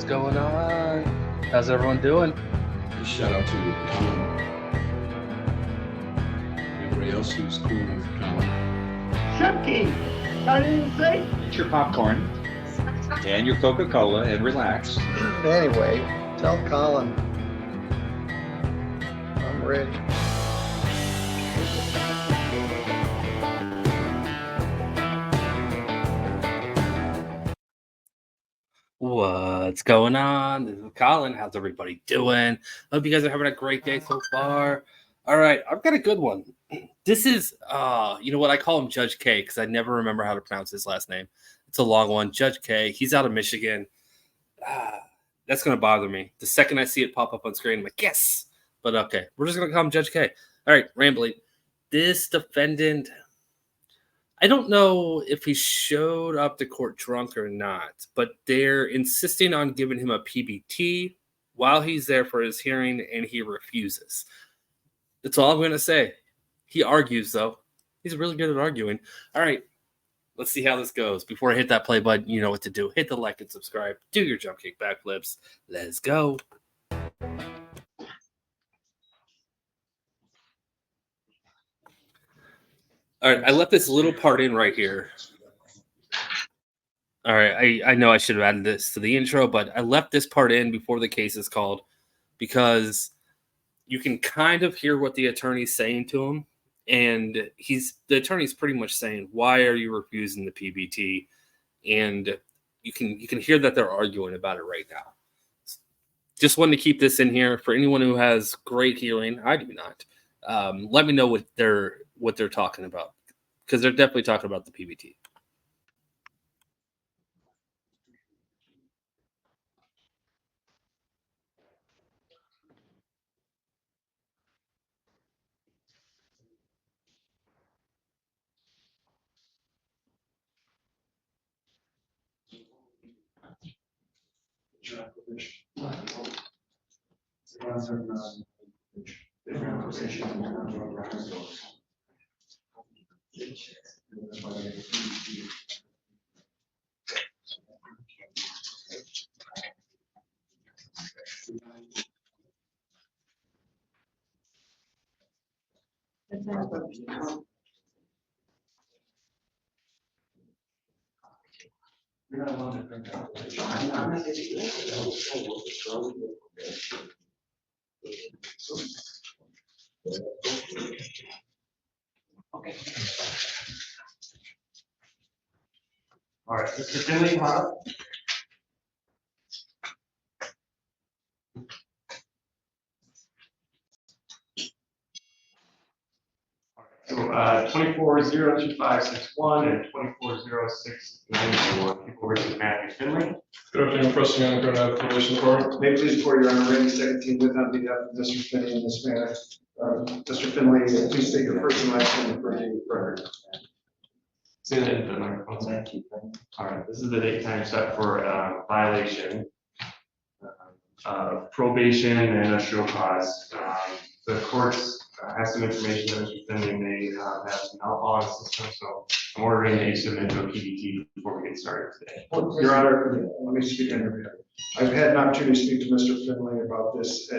going on? How's everyone doing? Shout out to Colin. Everybody else who's cool with Colin. Chunky! I didn't say. Get your popcorn and your Coca-Cola and relax. Anyway, tell Colin I'm ready. What's going on? This is Colin. How's everybody doing? Hope you guys are having a great day so far. All right, I've got a good one. This is, you know what? I call him Judge K because I never remember how to pronounce his last name. It's a long one. Judge K. He's out of Michigan. That's going to bother me. The second I see it pop up on screen, I'm like, yes. But okay, we're just going to call him Judge K. All right, rambling. This defendant, I don't know if he showed up to court drunk or not, but they're insisting on giving him a PBT while he's there for his hearing, and he refuses. That's all I'm going to say. He argues, though. He's really good at arguing. All right, let's see how this goes. Before I hit that play button, you know what to do. Hit the like and subscribe. Do your jump kick backflips. Let's go. All right, I left this little part in right here. All right, I know I should have added this to the intro, but I left this part in before the case is called because you can kind of hear what the attorney's saying to him. And the attorney's pretty much saying, why are you refusing the PBT? And you can hear that they're arguing about it right now. Just wanted to keep this in here for anyone who has great hearing. I do not. Let me know what they're talking about, because they're definitely talking about the PBT. Okay. All right, Mr. Finley, huh? So 24-02561 and 24-0694, people versus Matthew Finley. Good afternoon, President Young, going to have probation court. May it please the court, Your Honor, Randy Secretary, with on behalf of Mr. Finley in this matter. Mr. Finley, please state your first and last name for the record. Say that into the microphone. Thank you. All right, this is the date time set for violation of probation and a show cause. The courts has some information that Mr. Finley may have some alcohol in the system, so I'm ordering that you submit to a PBT before we get started today. Your Honor, let me speak on your behalf. I've had an opportunity to speak to Mr. Finley about this.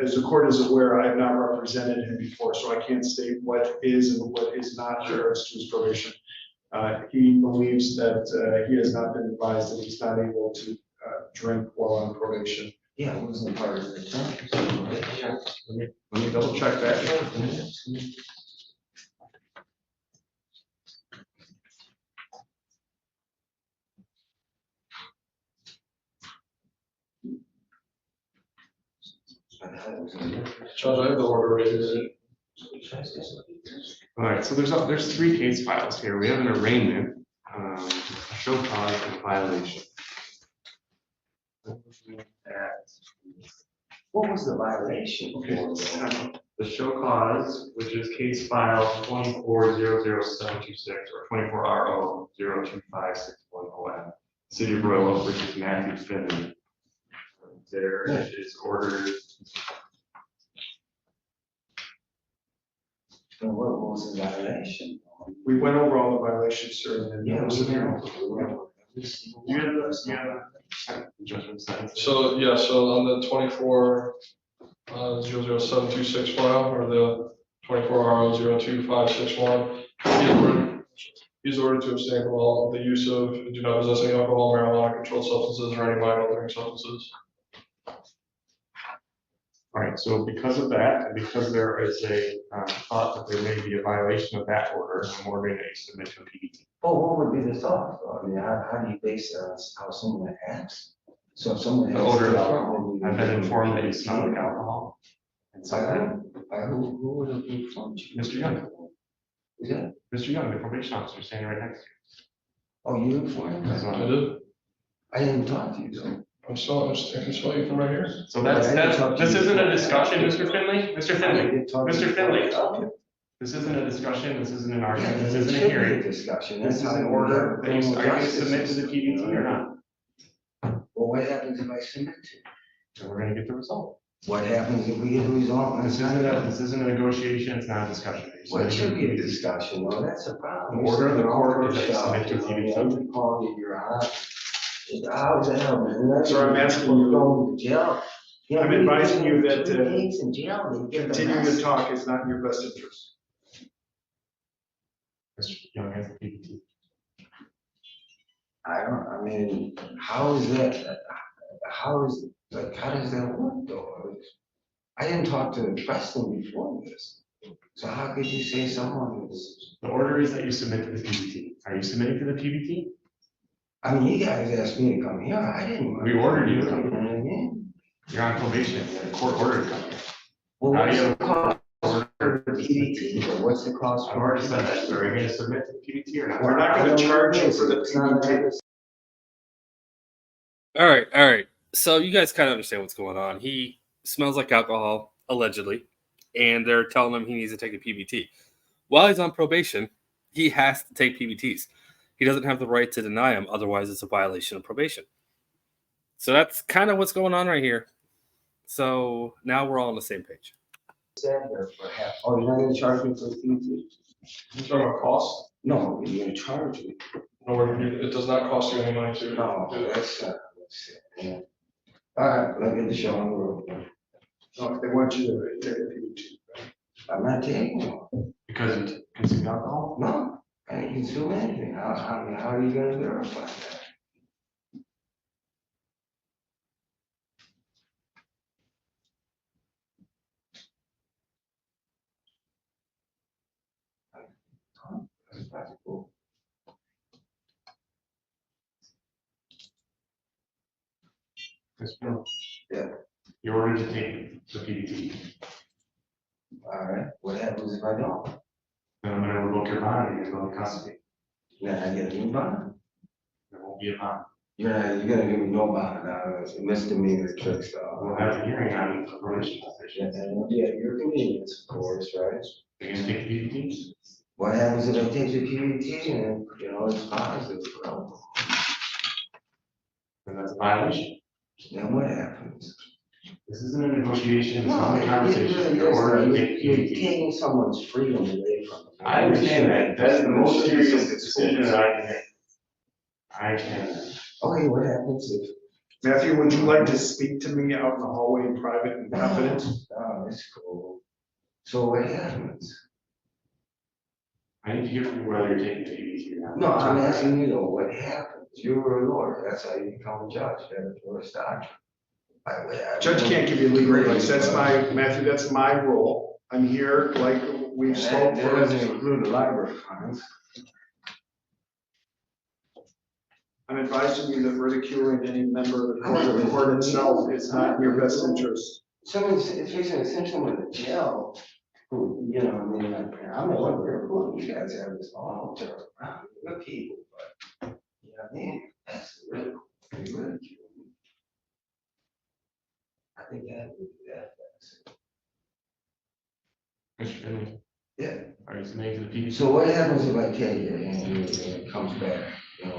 As the court is aware, I have not represented him before, so I can't state what is and what is not in regards to his probation. He believes that he has not been advised that he's not able to drink while on probation. Yeah, it wasn't part of the term. Let me double check that. Judge, I have the order rated. All right, so there's three case files here. We have an arraignment, a show cause, and a violation. What was the violation? Okay, the show cause, which is case file 24-00726 or 24-RO-025610F, City of Royal Oak versus Matthew Finley. There is ordered. What was the violation? We went over all the violations, sir. And Yeah, there was we a- know. You have the judgment sentence. So, yeah, so on the 24, 00726 file, or the 24RO025561, he's ordered to abstain from all the use of, do not possess any alcohol, marijuana, controlled substances, or any mind altering substances. All right, so because of that, and because there is a thought that there may be a violation of that order, I'm ordering that you submit to a PDT. Oh, what would be the thought, though? I mean, how do you base that on how someone acts? So if someone The has. odor of alcohol, I've been informed that you smell like alcohol. And so Who would have informed you? Mr. Young, Is that? Mr. Young, the probation officer standing right next to Oh, you informed? you. I did. I didn't talk to you, though. I can smell you from right here. So that's, this isn't a discussion, Mr. Finley? Mr. Finley, Mr. Finley. This isn't a discussion, this isn't an argument, this isn't a hearing. Discussion. This is an order. Are you going to submit to the PDT or not? Well, what happens if I submit to? So we're gonna get the result. What happens if we get the result? This isn't a negotiation, it's not a discussion. Well, it should be a discussion, though, that's a problem. The order of the court is that you submit to PDT. I'm gonna call you, Your Honor. How the hell, man? That's So I'm asking you- going to jail. You know, I'm advising you that, 3 days in jail, they get the Continuing mess. to talk is not in your best interest. Mr. Young has the PDT. I mean, how is that, how does that work, though? I didn't talk to Preston before this, so how could you say someone is, The order is that you submit to the PDT. Are you submitting to the PDT? I mean, you guys asked me to come here, I didn't. We ordered you to You know come. what I mean? You're on probation, the court ordered you to come here. Well, How do what's you- the cost for the PDT, or what's the cost? I've already said that, so are you gonna submit to the PDT or not? We're not gonna charge you for the It's not PDT. All right. So you guys kind of understand what's going on. He smells like alcohol, allegedly, and they're telling him he needs to take a PBT. While he's on probation, he has to take PBTs. He doesn't have the right to deny them, otherwise it's a violation of probation. So that's kind of what's going on right here. So now we're all on the same page. Oh, you're not gonna charge me for the PDT? You talking about cost? No, you're gonna charge me. No, it does not cost you any money to. No, that's yeah. All right, let me get the show on the road. No, they want you to take a PDT. I'm not taking one. Because you consume alcohol? No, I didn't consume anything. How are you gonna verify that? That's practical. Mr. Finley. Yeah. You're ordered to take the PDT. All right, what happens if I don't? Then I'm gonna revoke your bond and you're going to custody. Then I get a new bond? There won't be a bond. You're gonna give me no bond, it's a misdemeanor trick We'll stuff. have a hearing on the probation officer. Yeah, your convenience, of course, right? You're gonna take the PDT? What happens if I take the PVT and, it's positive, well, Then that's a violation. then what happens? This isn't a negotiation, it's not a it conversation. really You're is, ordered to you're take you're PDT. taking someone's freedom away from them. I understand that. That's the most serious decision that I can make. I can. Okay, what happens if? Matthew, would you like to speak to me out in the hallway in private and confidence? Oh, that's cool. So what happens? I need to hear from you whether you're taking the PDT or not. No, I'm asking you though, what happens? You were a lawyer, that's how you become a judge, you're a doctor. Judge can't give you legal advice, Matthew, that's my role. I'm here, like we've spoken That for. doesn't include the library funds. I'm advising you that ridiculing any member of the court itself is not in your best interest. Someone's, if you're gonna send someone to jail, who, I'm a lawyer, you guys have this all terrible, good people, but, that's really, ridicule. I think that would be that. Mr. Finley, Yeah, are you submitting to the PDT? so what happens if I take it and it comes back, and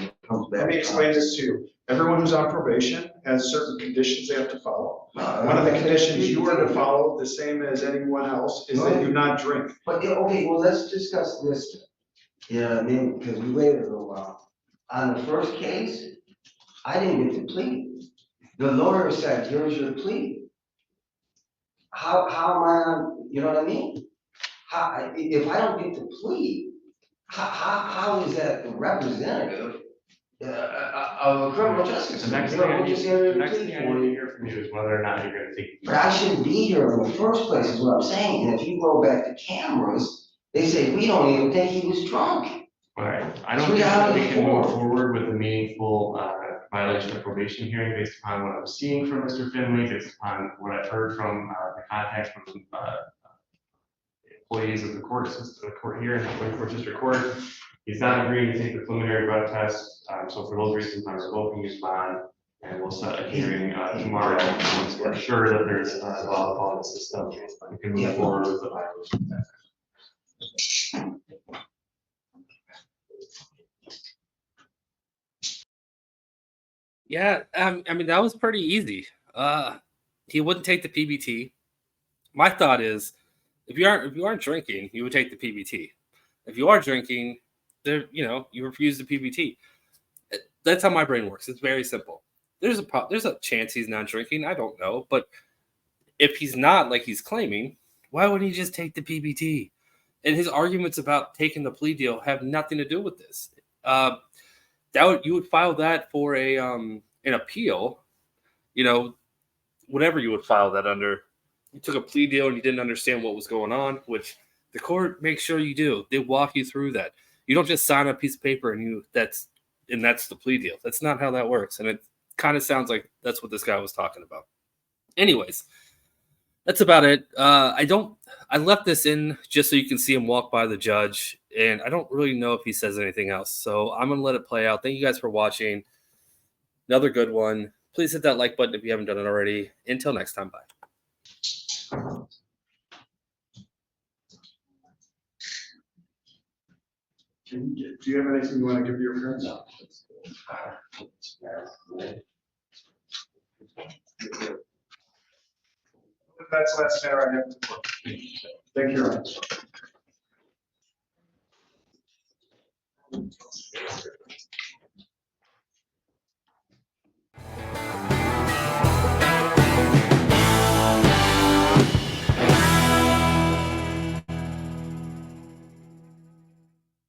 it comes back? Let me explain this to you. Everyone who's on probation has certain conditions they have to follow. One of the conditions you are to follow, the same as anyone else, is that you not drink. But, okay, well, let's discuss this. Yeah, because we waited a little while. on the first case, I didn't get to plead. The lawyer said, here's your plea. How am I on, you know what I mean? If I don't get to plead, how is that the representative of a criminal justice? The next You thing know, I we'll need, just enter the the next plea thing I for need to you. hear from you is whether or not you're gonna take. But I shouldn't be here in the first place is what I'm saying. And if you roll back the cameras, they say, we don't even think he was drunk. Right, I don't 3 think out that of we can move 4. forward with a meaningful violation of probation hearing based upon what I'm seeing from Mr. Finley, based upon what I've heard from the contacts from employees of the court system, the court here in the 24th District Court. He's not agreeing to take the preliminary drug test, so for those reasons, I'm revoking his bond, and we'll set a hearing tomorrow. Once we're sure that there's a alcohol in the system, we can move forward with the violation. Yeah, I mean that was pretty easy. He wouldn't take the PBT. My thought is, if you aren't drinking, you would take the PBT. If you are drinking, you refuse the PBT. That's how my brain works. It's very simple. There's a chance he's not drinking. I don't know, but if he's not like he's claiming, why wouldn't he just take the PBT? And his arguments about taking the plea deal have nothing to do with this. You would file that for an appeal, whatever you would file that under. You took a plea deal and you didn't understand what was going on, which the court makes sure you do. They walk you through that. You don't just sign a piece of paper and that's the plea deal. That's not how that works. And it kind of sounds like that's what this guy was talking about. Anyways, that's about it. I left this in just so you can see him walk by the judge, and I don't really know if he says anything else. So I'm going to let it play out. Thank you guys for watching. Another good one. Please hit that like button if you haven't done it already. Until next time, bye. Do you have anything you want to give your friends? No. That's the last matter I have. Thank you.